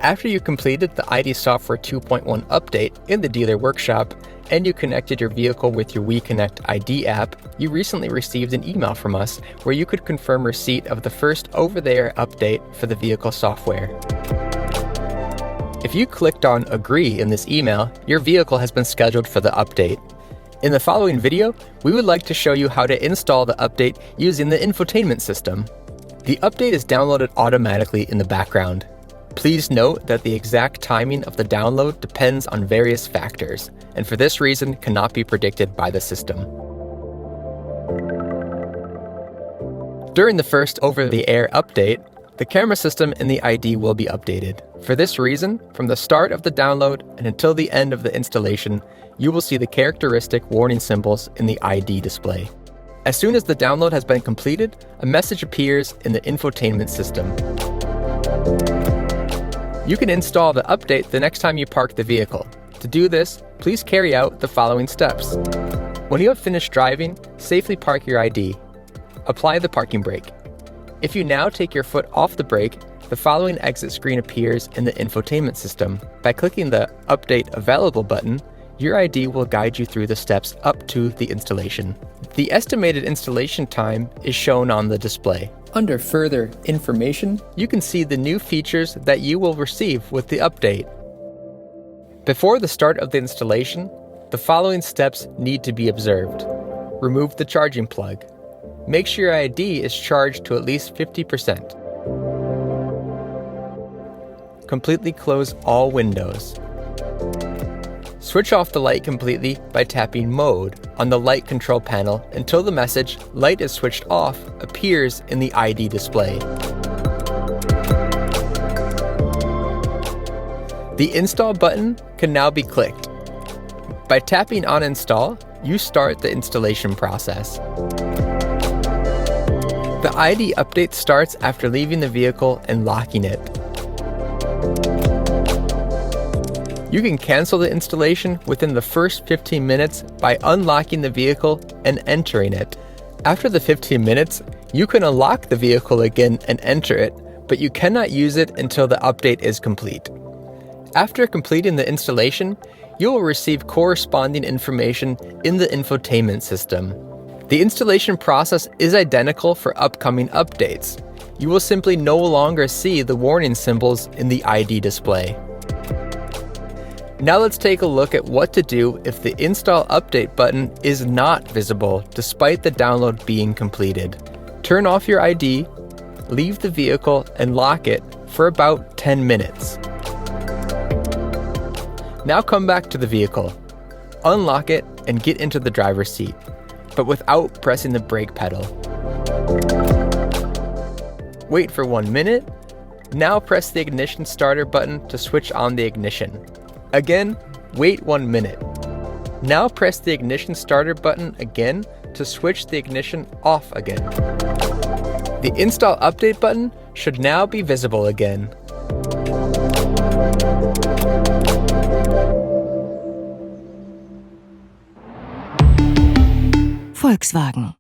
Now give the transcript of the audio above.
After you completed the ID Software 2.1 update in the dealer workshop and you connected your vehicle with your WeConnect ID app, you recently received an email from us where you could confirm receipt of the first over-the-air update for the vehicle software. If you clicked on Agree in this email, your vehicle has been scheduled for the update. In the following video, we would like to show you how to install the update using the infotainment system. The update is downloaded automatically in the background. Please note that the exact timing of the download depends on various factors, and for this reason cannot be predicted by the system. During the first over-the-air update, the camera system in the ID will be updated. For this reason, from the start of the download and until the end of the installation, you will see the characteristic warning symbols in the ID display. As soon as the download has been completed, a message appears in the infotainment system. You can install the update the next time you park the vehicle. To do this, please carry out the following steps. When you have finished driving, safely park your ID. Apply the parking brake. If you now take your foot off the brake, the following exit screen appears in the infotainment system. By clicking the Update Available button, your ID will guide you through the steps up to the installation. The estimated installation time is shown on the display. Under Further Information, you can see the new features that you will receive with the update. Before the start of the installation, the following steps need to be observed. Remove the charging plug. Make sure your ID is charged to at least 50%. Completely close all windows. Switch off the light completely by tapping Mode on the light control panel until the message "Light is switched off" appears in the ID display. The Install button can now be clicked. By tapping on Install, you start the installation process. The ID update starts after leaving the vehicle and locking it. You can cancel the installation within the first 15 minutes by unlocking the vehicle and entering it. After the 15 minutes, you can unlock the vehicle again and enter it, but you cannot use it until the update is complete. After completing the installation, you will receive corresponding information in the infotainment system. The installation process is identical for upcoming updates. You will simply no longer see the warning symbols in the ID display. Now let's take a look at what to do if the Install Update button is not visible despite the download being completed. Turn off your ID, leave the vehicle, and lock it for about 10 minutes. Now come back to the vehicle, unlock it, and get into the driver's seat, but without pressing the brake pedal. Wait for 1 minute. Now press the ignition starter button to switch on the ignition. Again, wait 1 minute. Now press the ignition starter button again to switch the ignition off again. The Install Update button should now be visible again. Volkswagen.